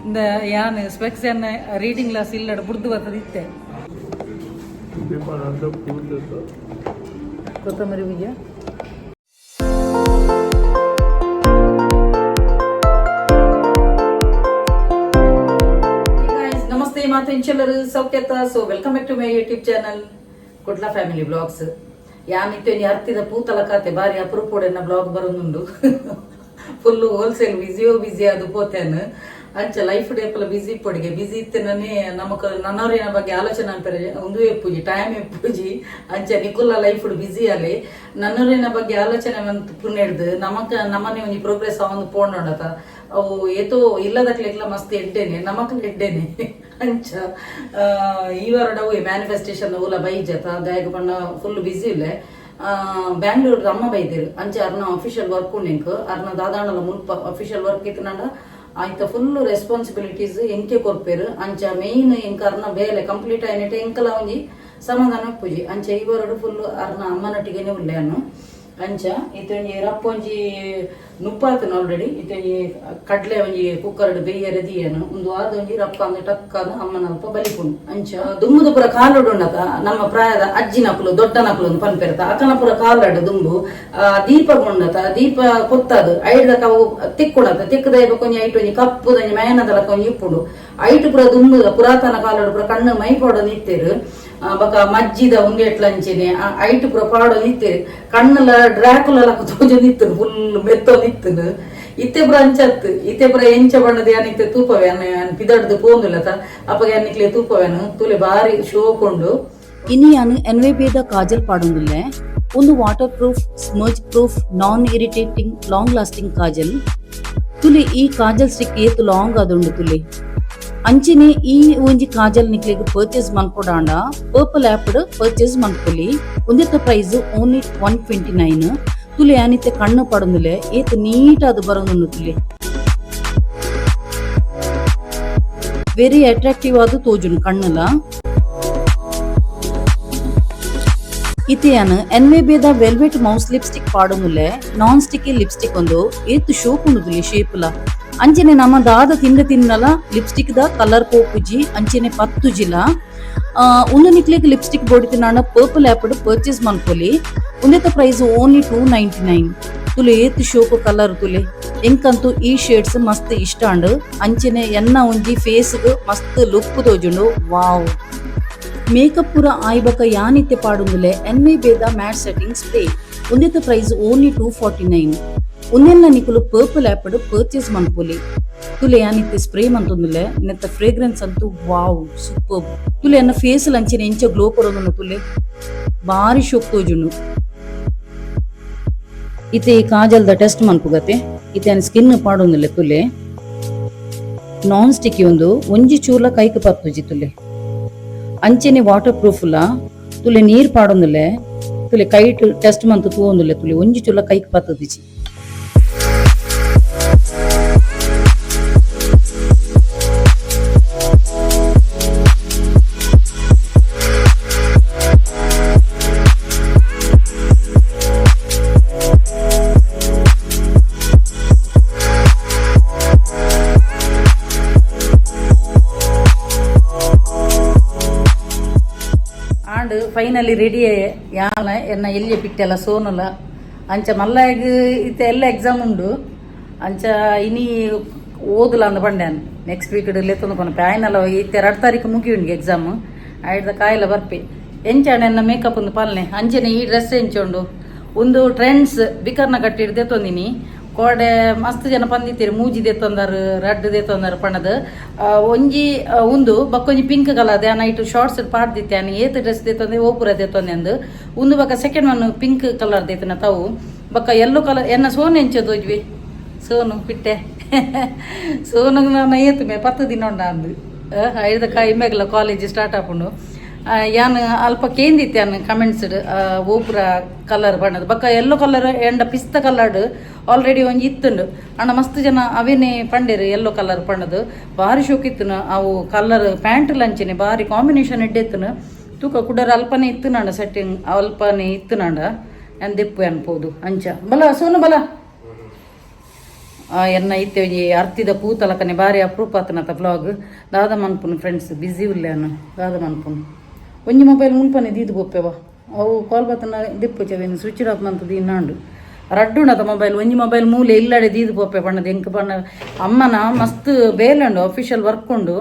இந்த யான் ஸ்பெக்ஸ் என்ன ரீடிங் கிளாஸ் இல்ல புடுது ಬರ್ತದಿತ್ತೆ ಕೊತ್ತಂಬರಿ ಬೀಜ ನಮಸ್ತೆ ಮಾತು ಇಂಚೆಲ್ಲರೂ ಸೌಖ್ಯತ so welcome back to my YouTube channel Kudla family vlogs ಯಾನಿತ್ತು ಹತ್ತಿದ ಪೂತಲ ಖಾತೆ ಬಾರಿ ಅಪರೂಪೋಡೆನ ಬ್ಲಾಗ್ ಬರೋದುಂಡು ಫುಲ್ ಹೋಲ್ಸೇಲ್ ಬಿಸಿ ಅದು ಪೋತೇನು ಅಂಚ ಲೈಫ್ ಡೇಪಲ ಬಿಸಿ ಪೊಡಿಗೆ ಬಿಸಿ ಇತ್ತನೇ ನಮಕ್ ನನ್ನವರಿನ ಬಗ್ಗೆ ಆಲೋಚನೆ ಅಂತಾರೆ ಒಂದು ಎಪ್ಪುಜಿ ಟೈಮ್ ಎಪ್ಪುಜಿ ಅಂಚ ನಿಕುಲ್ಲ ಲೈಫ್ ಬಿಸಿ ಅಲ್ಲಿ ನನ್ನವರಿನ ಬಗ್ಗೆ ಆಲೋಚನೆ ಅಂತ ಪುಣ್ಯಡ್ದು ನಮಕ್ ನಮ್ಮನೆ ಒಂಜಿ ಪ್ರೋಗ್ರೆಸ್ ಒಂದು ಪೋಣ್ ನೋಡತ ಅವು ಏತೋ ಇಲ್ಲದಕ್ಲೆಗ್ಲ ಮಸ್ತ್ ಎಡ್ಡೇನೆ ನಮಕ್ ಎಡ್ಡೇನೆ ಅಂಚ ಈ ವಾರಡವು ಮ್ಯಾನಿಫೆಸ್ಟೇಷನ್ ಊಲ ಬೈಜತ ಗಾಯಕ ಬಣ್ಣ ಫುಲ್ ಬಿಸಿ ಇಲ್ಲೇ ಬ್ಯಾಂಗ್ಳೂರ್ ಅಮ್ಮ ಬೈದಿರು ಅಂಚ ಅರ್ನ ಅಫಿಷಿಯಲ್ ವರ್ಕ್ ಉಂಡಿಂಕ್ ಅರ್ನ ದಾದಾಂಡಲ ಮುಲ್ಪ ಅಫಿಷಿಯಲ್ ವರ್ಕ್ ಇತ್ತನಂಡ ಆಯ್ತ ಫುಲ್ ರೆಸ್ಪಾನ್ಸಿಬಿಲಿಟೀಸ್ ಎಂಕೆ ಕೊರ್ಪೇರು ಅಂಚ ಮೇಯ್ನ್ ಎಂಕ ಅರ್ನ ಬೇಲೆ ಕಂಪ್ಲೀಟ್ ಆಯ್ನಟೆ ಎಂಕಲ ಒಂಜಿ ಸಮಾಧಾನ ಪೂಜಿ ಅಂಚ ಇವರಡು ಫುಲ್ ಅರ್ನ ಅಮ್ಮನೊಟ್ಟಿಗೆನೆ ಉಳ್ಳೆ ಅನ್ನು ಅಂಚ ಇತ್ತೊಂಜಿ ರಪ್ಪ ಒಂಜಿ ನುಪ್ಪಾತನು ಆಲ್ರೆಡಿ ಇತ್ತೊಂಜಿ ಕಡ್ಲೆ ಒಂಜಿ ಕುಕ್ಕರ್ಡ್ ಬೇಯ ರೆದಿಯನು ಒಂದು ಆದ ಒಂಜಿ ರಪ್ಪ ಅಂದ ಟಕ್ಕಾದ ಅಮ್ಮನಲ್ಪ ಬಲಿಪುಂಡು ಅಂಚ ದುಂಬುದ ಪುರ ಕಾಲುಡು ಉಂಡತ ನಮ್ಮ ಪ್ರಾಯದ ಅಜ್ಜಿನಕುಲು ದೊಡ್ಡ ನಕುಲು ಪನ್ಪೆರತ ಅಕನ ಪುರ ಕಾಲಡು ದುಂಬು ದೀಪ ಉಂಡತ ದೀಪ ಕೊತ್ತದು ಐಡ್ದಕ ಅವು ತಿಕ್ಕುಡತ ತಿಕ್ಕದ ಕೊಂಜಿ ಐಟು ಒಂಜಿ ಕಪ್ಪುದಂಜಿ ಮಯನದಲ ಕೊಂಜಿ ಇಪ್ಪುಡು ಐಟು ಪುರ ದುಂಬುದ ಪುರಾತನ ಕಾಲಡು ಪುರ ಕಣ್ಣು ಮೈಪೋಡ ನಿತ್ತೇರು ಬಕ ಮಜ್ಜಿದ ಉಂಗೆಟ್ಲಂಚೆನೆ ಐಟು ಪುರ ಪಾಡೋ ನಿತ್ತೇರು ಕಣ್ಣಲ ಡ್ರಾಕುಲ ತೋಜ ನಿತ್ತನು ಫುಲ್ ಮೆತ್ತೋ ನಿತ್ತನು ಇತ್ತೆ ಪುರ ಅಂಚತ್ತು ಇತ್ತೆ ಪುರ ಎಂಚ ಬಣ್ಣದ ಯಾನಿತ್ತೆ ತೂಪವೆ ಅನ್ನ ಪಿದಡ್ದು ಪೋಂದುಲತ ಅಪ್ಪಗೆ ಅನ್ನಿಕ್ಲೆ ತೂಪವೆನು ತುಲೆ ಬಾರಿ ಶೋಕೊಂಡು ಇನಿ ಯಾನು ಎನ್ವೇಬೇದ ಕಾಜಲ್ ಪಾಡೊಂದುಲ್ಲೆ ಒಂದು ವಾಟರ್ ಪ್ರೂಫ್ ಸ್ಮರ್ಜ್ ಪ್ರೂಫ್ ನಾನ್ ಇರಿಟೇಟಿಂಗ್ ಲಾಂಗ್ ಲಾಸ್ಟಿಂಗ್ ಕಾಜಲ್ ತುಲೆ ಈ ಕಾಜಲ್ ಸ್ಟಿಕ್ ಏತು ಲಾಂಗ್ ಆದುಂಡು ತುಲೆ ಅಂಚಿನೆ ಈ ಒಂಜಿ ಕಾಜಲ್ ನಿಕ್ಲೆಗ್ ಪರ್ಚೇಸ್ ಮನ್ಪೊಡಾಂಡ ಪರ್ಪಲ್ ಆಪ್ ಪರ್ಚೇಸ್ ಮನ್ಪೊಲಿ ಒಂದೆತ್ತ ಪ್ರೈಸ್ ಓನ್ಲಿ 129 ತುಲೆ ಯಾನಿತ್ತೆ ಕಣ್ಣು ಪಡೊಂದುಲೆ ಏತ್ ನೀಟ್ ಅದು ಬರೋದು ತುಲೆ ವೆರಿ ಅಟ್ರಾಕ್ಟಿವ್ ಆದ ತೋಜುನು ಕಣ್ಣಲ ಇತೆಯಾನ ಎನ್ವೇಬೇದ ವೆಲ್ವೆಟ್ ಮೌಸ್ ಲಿಪ್ಸ್ಟಿಕ್ ಪಾಡೊಂದುಲೆ ನಾನ್ ಸ್ಟಿಕ್ಕಿ ಲಿಪ್ಸ್ಟಿಕ್ ಒಂದು ಏತ್ ಶೋಪ್ ಉಂಡುದುಲೆ ಶೇಪ್ಲ ಅಂಚೆನೆ ನಮ್ಮ ದಾದ ತಿನ್ನಲ ಲಿಪ್ಸ್ಟಿಕ್ ದ ಕಲರ್ ಪೋಪುಜಿ ಅಂಚೆನೆ ಪತ್ತುಜಿಲ ಒಂದು ನಿಕ್ಲೆಗ್ ಲಿಪ್ಸ್ಟಿಕ್ ಬೋಡಿತ ನಾನು ಪರ್ಪಲ್ ಆಪ್ ಪರ್ಚೇಸ್ ಮನ್ಪೊಲಿ ಒಂದೆತ್ತ ಪ್ರೈಸ್ ಓನ್ಲಿ 299 ತುಲೆ ಏತ್ ಶೋಕು ಕಲರ್ ತುಲೆ ಎಂಕಂತೂ ಈ ಶೇಡ್ಸ್ ಮಸ್ತ್ ಇಷ್ಟ ಅಂಡು ಅಂಚೆನೆ ಎನ್ನ ಒಂಜಿ ಫೇಸ್ಗ್ ಮಸ್ತ್ ಲುಕ್ ತೋಜುಂಡು ವಾವ್ ಮೇಕಪ್ ಪುರ ಆಯ್ಬಕ ಯಾನಿತ್ತೆ ಪಾಡುಂದುಲೆ ಎನ್ವೇಬೇದ ಮ್ಯಾಟ್ ಸೆಟ್ಟಿಂಗ್ ಸ್ಪ್ರೇ ಒಂದೆತ್ತ ಪ್ರೈಸ್ ಓನ್ಲಿ 249 ಉನ್ನೆಲ್ಲ ನಿಕುಲು ಪರ್ಪಲ್ ಆಪ್ ಪರ್ಚೇಸ್ ಮನ್ಪೊಲಿ ತುಲೆ ಯಾನಿತ್ತೆ ಸ್ಪ್ರೇ ಮಂತೊಂದುಲೆ ನೆತ್ತ ಫ್ರೇಗ್ರೆನ್ಸ್ ಅಂತೂ ವಾವ್ ಸೂಪರ್ ತುಲೆ ಅನ್ನ ಫೇಸ್ ಅಂಚಿನ ಎಂಚ ಗ್ಲೋ ಕೊಡೋದನ್ನು ತುಲೆ ಬಾರಿ ಶೋಕ್ ತೋಜುಂಡು ಇತ್ತೆ ಈ ಕಾಜಲ್ದ ಟೆಸ್ಟ್ ಮನ್ಪುಗತೆ ಇತ್ತೆ ಸ್ಕಿನ್ ಪಾಡೊಂದುಲೆ ತುಲೆ ನಾನ್ ಸ್ಟಿಕ್ಕಿ ಒಂದು ಒಂಜಿ ಚೂರ್ಲ ಕೈಕ್ ಪತ್ತುಜಿ ತುಲೆ ಅಂಚೆನೆ ವಾಟರ್ ಪ್ರೂಫ್ಲ ತುಲೆ ನೀರ್ ಪಾಡೊಂದುಲೆ ತುಲೆ ಕೈಟ್ ಟೆಸ್ಟ್ ಮಂತು ತೂವೊಂದುಲೆ ತುಲೆ ಒಂಜಿ ಚೂರ್ಲ ಕೈಕ್ ಪತ್ತದಿಜಿ ಫೈನಲಿ ರೆಡಿ ಯಾಲ ಎನ್ನ ಎಲ್ಲಿ ಬಿಟ್ಟೆಲ್ಲ ಸೋನಲ ಅಂಚ ಮಲ್ಲಾಗ ಇತ್ತೆ ಎಲ್ಲ ಎಕ್ಸಾಮ್ ಉಂಡು ಅಂಚ ಇನಿ ಓದಲ ಅಂದ ಪಂಡ್ಯಾನ್ ನೆಕ್ಸ್ಟ್ ವೀಕ್ ಲೆತ್ತೊಂದು ಪನ ಪ್ಯಾಯ್ನಲ್ಲ ಇತ್ತೆ 2 ತಾರೀಕು ಮುಗಿ ಉಂಡು ಎಕ್ಸಾಮ್ ಆಯ್ದ ಕಾಯಿಲ ಬರ್ಪೆ ಎಂಚಾಣ ಎನ್ನ ಮೇಕಪ್ ಒಂದು ಪಾಲನೆ ಅಂಚನೆ ಈ ಡ್ರೆಸ್ ಎಂಚುಂಡು ಒಂದು ಟ್ರೆಂಡ್ಸ್ ಬಿಕರ್ನ ಕಟ್ಟಿ ಹಿಡ್ದೆತ್ತೊಂದಿನಿ ಕೋಡೆ ಮಸ್ತ್ ಜನ ಪಂದಿತ್ತೀರಿ ಮೂಜಿ ದೆತ್ತೊಂದಾರು ರಡ್ ದೆತ್ತೊಂದಾರು ಪಣದು ಒಂಜಿ ಒಂದು ಬಕ್ಕೊಂಜಿ ಪಿಂಕ್ ಕಲರ್ ದ ನೈಟ್ ಶಾರ್ಟ್ಸ್ ಪಾಡ್ದಿತ್ತಾನೆ ಏತ್ ಡ್ರೆಸ್ ದೆತ್ತೊಂದೆ ಓಪುರ ದೆತ್ತೊಂದೆ ಅಂದು ಒಂದು ಬಕ್ಕ ಸೆಕೆಂಡ್ ಒನ್ ಪಿಂಕ್ ಕಲರ್ ದೆತ್ತನ ತಾವು ಬಕ್ಕ ಯೆಲ್ಲೋ ಕಲರ್ ಎನ್ನ ಸೋನು ಎಂಚದೋಜ್ವಿ ಸೋನು ಬಿಟ್ಟೆ ಸೋನು ನಾನು ಏತು ಮೇ 10 ದಿನ ಉಂಡ ಅಂದು ಐದ ಕಾಯಿ ಮೇಗಲ ಕಾಲೇಜ್ ಸ್ಟಾರ್ಟ್ ಆಪುಂಡು ಯಾನ್ ಅಲ್ಪ ಕೇಂದಿತ್ತಾನ ಕಮೆಂಟ್ಸ್ ಓಪುರ ಕಲರ್ ಬಣ್ಣದ ಬಕ್ಕ ಯೆಲ್ಲೋ ಕಲರ್ ಎಂಡ ಪಿಸ್ತ ಕಲರ್ಡ್ ಆಲ್ರೆಡಿ ಒಂಜಿ ಇತ್ತುಂಡು ಅಣ್ಣ ಮಸ್ತ್ ಜನ ಅವೇನೆ ಪಂಡೇರು ಯೆಲ್ಲೋ ಕಲರ್ ಪಣ್ಣದು ಬಾರಿ ಶೋಕ್ ಇತ್ತುನು ಅವು ಕಲರ್ ಪ್ಯಾಂಟ್ ಲಂಚನೆ ಬಾರಿ ಕಾಂಬಿನೇಷನ್ ಎಡ್ಡೆತ್ತುನು ತೂಕ ಕುಡರ್ ಅಲ್ಪನೆ ಇತ್ತುನಂಡ ಸೆಟ್ಟಿಂಗ್ ಅಲ್ಪನೆ ಇತ್ತುನಂಡ ದೆಪ್ಪು ಅನ್ಬೋದು ಅಂಚ ಬಲ ಸೋನು ಬಲ ಎನ್ನ ಇತ್ತೆ ಒಂಜಿ ಅರ್ತಿದ ಪೂತಲಕನೆ ಬಾರಿ ಅಪರೂಪ ಆತನತ ಬ್ಲಾಗ್ ದಾದ ಮನ್ಪುನು ಫ್ರೆಂಡ್ಸ್ ಬಿಸಿ ಉಲ್ಲೇನು ದಾದ ಮನ್ಪುನು ಒಂಜಿ ಮೊಬೈಲ್ ಮುನ್ಪನೆ ದೀದು ಗೊಪ್ಪೆವ ಅವು ಕಾಲ್ ಬತ್ತನ ದೆಪ್ಪು ಚವೇನು ಸ್ವಿಚ್ ಆಫ್ ಮಂತದ್ದು ಇನ್ನಾಂಡು ರಡ್ಡುಣದ ಮೊಬೈಲ್ ಒಂಜಿ ಮೊಬೈಲ್ ಮೂಲೆ ಇಲ್ಲಡೆ ದೀದು ಪೋಪೆ ಬಣ್ಣದ ಎಂಕ ಬಣ್ಣ ಅಮ್ಮನ ಮಸ್ತ್ ಬೇಲಂಡು ಅಫಿಷಿಯಲ್ ವರ್ಕ್ ಉಂಡು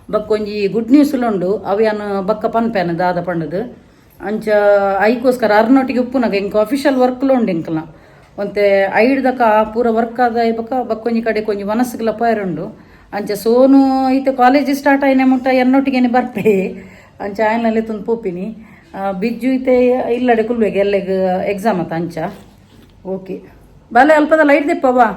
ಬಕ್ಕೊಂಜಿ ಗುಡ್ ನ್ಯೂಸ್ ಉಂಡು ಅವಿಯನು ಬಕ್ಕ ಪನ್ಪೇನ ದಾದ ಪಂಡದು ಅಂಚ ಐಕೋಸ್ಕರ ಅರ್ನೊಟ್ಟಿಗೆ ಉಪ್ಪುನಾಗ ಎಂಕ ಅಫಿಷಿಯಲ್ ವರ್ಕ್ಲು ಉಂಡು ಎಂಕಲ ಒಂತೆ ಐಡ್ದಕ ಪೂರ ವರ್ಕ್ ಆದ ಬಕ್ಕೊಂಜಿ ಕಡೆ ಕೊಂಜಿ ಮನಸ್ಸುಗಳ ಪೈರುಂಡು ಅಂಚ ಸೋನು ಐತೆ ಕಾಲೇಜ್ ಸ್ಟಾರ್ಟ್ ಆಯ್ನೆ ಮುಟ್ಟ ಎನ್ನೊಟ್ಟಿಗೆ ಬರ್ಪೆ ಅಂಚ ಆಯ್ನಲ್ಲಿ ತಂದು ಪೋಪಿನಿ ಬಿಜ್ಜು ಐತೆ ಇಲ್ಲಡೆ ಕುಲ್ವೆಗೆ ಎಲ್ಲೆಗ್ ಎಕ್ಸಾಮ್ ಆತ ಅಂಚ ಓಕೆ ಬಾಲೆ ಅಲ್ಪದ ಲೈಟ್ ದೆಪ್ಪವಾ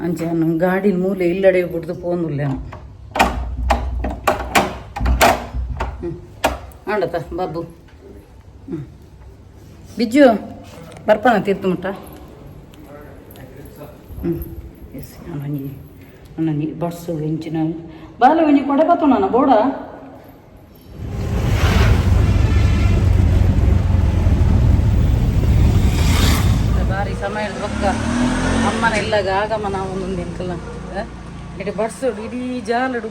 ಅಂಚ ನಮ್ಮ ಗಾಡಿ ಮೂಲೆ ಇಲ್ಲಡೆ ಬಿಡ್ದು ಪೋನುಲ್ಲೆ ಆಂಡತ ಬಾಬು ಬಿಜ್ಜು ಬರ್ಪಣ ತೀರ್ತು ಮುಟ್ಟ ಎಸ್ ನನಗೆ ಬಡ್ಸು ಹೆಂಚಿನ ಬಾಲ ಒಂಜಿ ಕೊಡೆ ಬತ್ತು ನಾನು ಬೋಡ ಬಾರಿ ಸಮಯದ ಪಕ್ಕ ಅಮ್ಮನ ಎಲ್ಲಾಗ ಆಗಮನ ಒಂದೊಂದು ಎಂಕಲ್ಲ ಇಡೀ ಬಡ್ಸೋಡು ಇಡೀ ಜಾಲಡು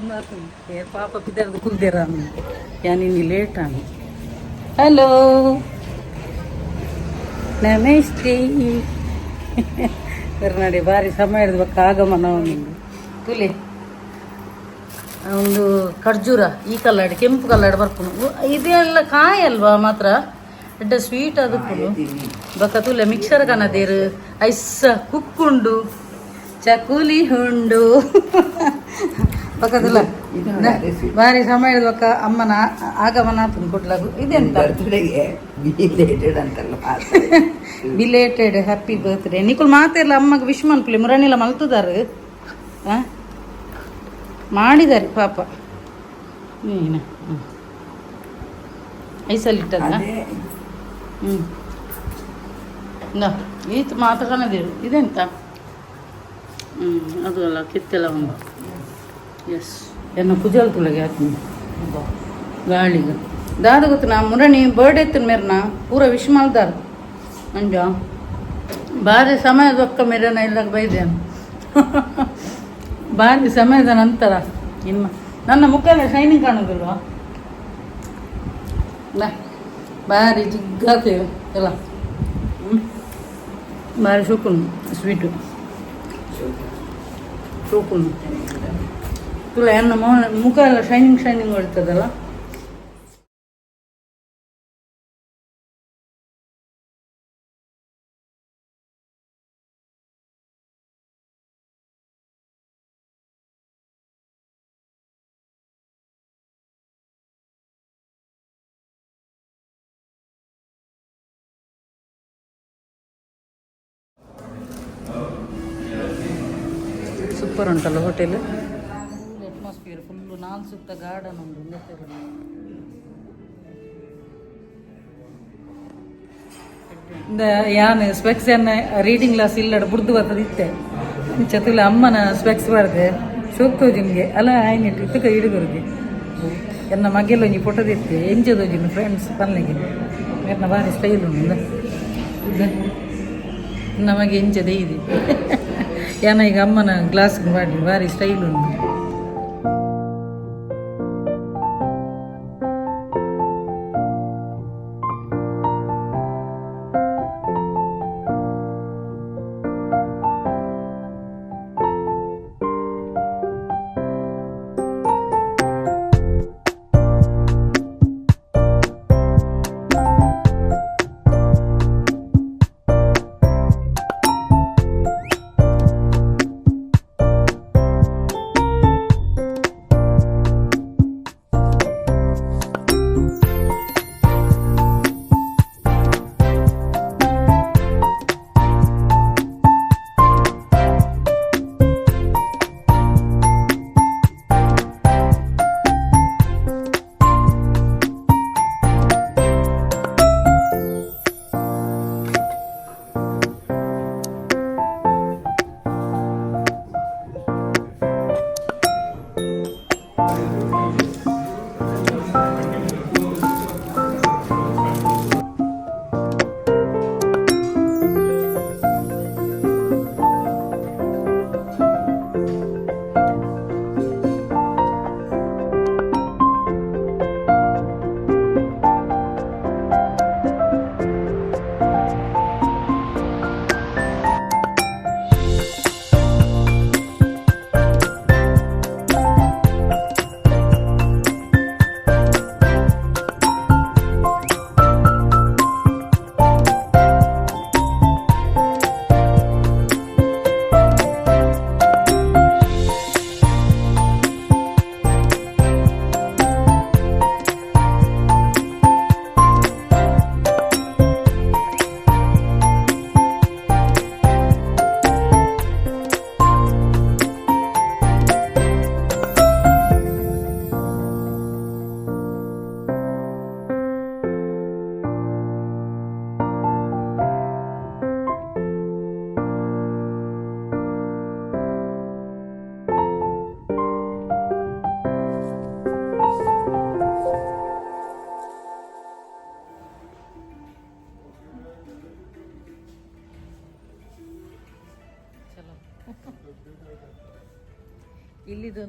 ಪಾಪ ಬಿದ್ದರದು ಕುಲ್ದೇರ ಯಾನಿನ್ನಿ ಲೇಟ್ ಆಗಿ ಹಲೋ ನಮಸ್ತೆ ಕರ್ನಾಡಿ ಬಾರಿ ಸಮಯದ ಪಕ್ಕ ಆಗಮನ ಒಂದು ತುಲೆ ಒಂದು ಖರ್ಜೂರ ಈ ಕಲ್ಲಡ್ ಕೆಂಪು ಕಲ್ಲಡ್ ಬರ್ಕೊಂಡು ಇದೆಲ್ಲ ಕಾಯಿ ಅಲ್ವಾ ಮಾತ್ರ ಎಡ್ಡ ಸ್ವೀಟ್ ಅದಕ್ಕೂ ಬಕ್ಕ ತುಲೆ ಮಿಕ್ಸರ್ ಕನದೇರು ಐಸ ಕುಕ್ಕುಂಡು ಚಕುಲಿ ಹುಂಡು ಬಕ್ಕದಲ್ಲ ಬಾರಿ ಸಮಯದ ಬಕ್ಕ ಅಮ್ಮನ ಆಗಮನ ತಂದ್ಕೊಟ್ಲಾಗು ಇದೆಂತ ಬಿಲೇಟೆಡ್ ಹ್ಯಾಪಿ ಬರ್ತ್ಡೇ ನಿಕುಲ್ ಮಾತೆಲ್ಲ ಅಮ್ಮಗೆ ವಿಶ್ ಮನ್ಪುಲಿ ಮುರಣಿಲ್ಲ ಮಲ್ತದಾರು ಮಾಡಿದಾರೆ ಪಾಪ ನೀನು ಐಸಲ್ಲಿಟ್ಟದ ಈತ ಮಾತಕನದೇಳು ಇದೆಂತ ಅದು ಅಲ್ಲ ಕಿತ್ತೆಲ್ಲ ಒಂದು ಎಸ್ ಎನ್ನ ಪೂಜಾಲ್ ತುಳಗೆ ಹಾಕ್ತೀನಿ ಗಾಳಿಗೆ ದಾದ ಗೊತ್ತು ನಾ ಮುರಣಿ ಬರ್ಡೇ ಇತ್ತು ಮೇರ್ನ ಪೂರ ವಿಶ್ ಮಾಡ್ದಾರ ಅಂಜ ಭಾರಿ ಸಮಯದ ಒಕ್ಕ ಮೇರನ ಇಲ್ಲಾಗ ಬೈದೆ ಭಾರಿ ಸಮಯದ ನಂತರ ಇನ್ನು ನನ್ನ ಮುಖಲ್ಲ ಶೈನಿಂಗ್ ಕಾಣೋದಿಲ್ವಾ ಭಾರಿ ಜಿಗ್ಗಾತೇವೆ ಎಲ್ಲ ಭಾರಿ ಶೋಕುನು ಸ್ವೀಟು ಶೋಕುನು ತುಳ ಎನ್ನ ಮುಖ ಎಲ್ಲ ಶೈನಿಂಗ್ ಬರ್ತದಲ್ಲ ಸೂಪರ್ ಉಂಟಲ್ಲ ಹೋಟೆಲ್ ಅಟ್ಮಾಸ್ಫಿಯರ್ ಫುಲ್ಲು ನಾಲ್ ಸುತ್ತ ಗಾರ್ಡನ್ ಉಂಟು ಯಾನ್ ಸ್ಪೆಕ್ಸ್ ಅನ್ನ ರೀಡಿಂಗ್ ಕ್ಲಾಸ್ ಇಲ್ಲಡ ಬುಡ್ದು ಬರ್ತದಿತ್ತೆ ಚತುಲ ಅಮ್ಮನ ಸ್ಪೆಕ್ಸ್ ಬರ್ದೆ ಶೋಕ್ತೋಜಿನ್ಗೆ ಅಲ್ಲ ಆಯ್ನಿಟ್ಟು ಇತ್ತಕ ಹಿಡುಗರಿಗೆ ಎನ್ನ ಮಗೆಲ್ಲ ಒಂಜಿ ಫೋಟೋದಿತ್ತೆ ಎಂಜದೋಜಿನ ಫ್ರೆಂಡ್ಸ್ ಪನ್ಲೆಗೆ ಮೇರ್ನ ಭಾರಿ ಸ್ಟೈಲ್ ಉಂಡು ನಮಗೆ ಎಂಚದೆ ಇದೆ ಯಾನ ಈಗ ಅಮ್ಮನ ಗ್ಲಾಸ್ಗೆ ಮಾಡಿ ಭಾರಿ ಸ್ಟೈಲ್ ಉಂಟು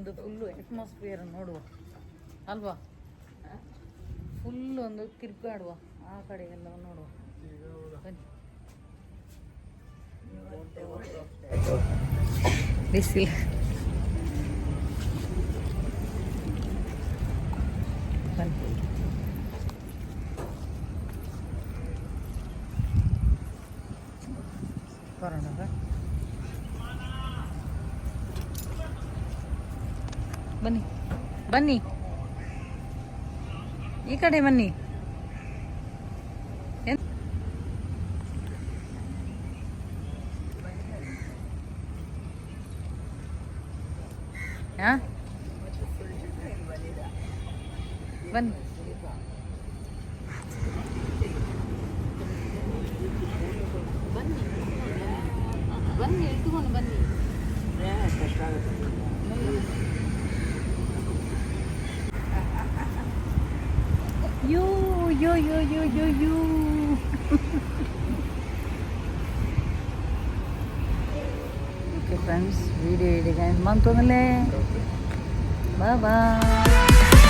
ಒಂದು ಫುಲ್ಲು ಅಟ್ಮಾಸ್ಫಿಯರ್ ನೋಡುವ ಅಲ್ವಾ, ಫುಲ್ ಒಂದು ತಿರ್ಗಾಡುವ ಆ ಕಡೆ ಎಲ್ಲ ನೋಡುವ. ಬನ್ನಿ, ಬಿಸಿಲು ಬನ್ನಿ. ಬರೋಣ ಬನ್ನಿ ಬನ್ನಿ, ಈ ಕಡೆ ಬನ್ನಿ. ಹಾ ಬನ್ನಿ ಬನ್ನಿ ಇಟ್ಕೊಂಡು ಬನ್ನಿ. ಯೋ ಯೋ ಯೋ ಯೋ ಯೋ ಯೋ ಓಕೆ ಫ್ರೆಂಡ್ಸ್, ವಿಡಿಯೋ ಹಿಡಿಗೆ ಮಂತೊಂದಲೇ ಬಾಯ್ ಬಾಯ್.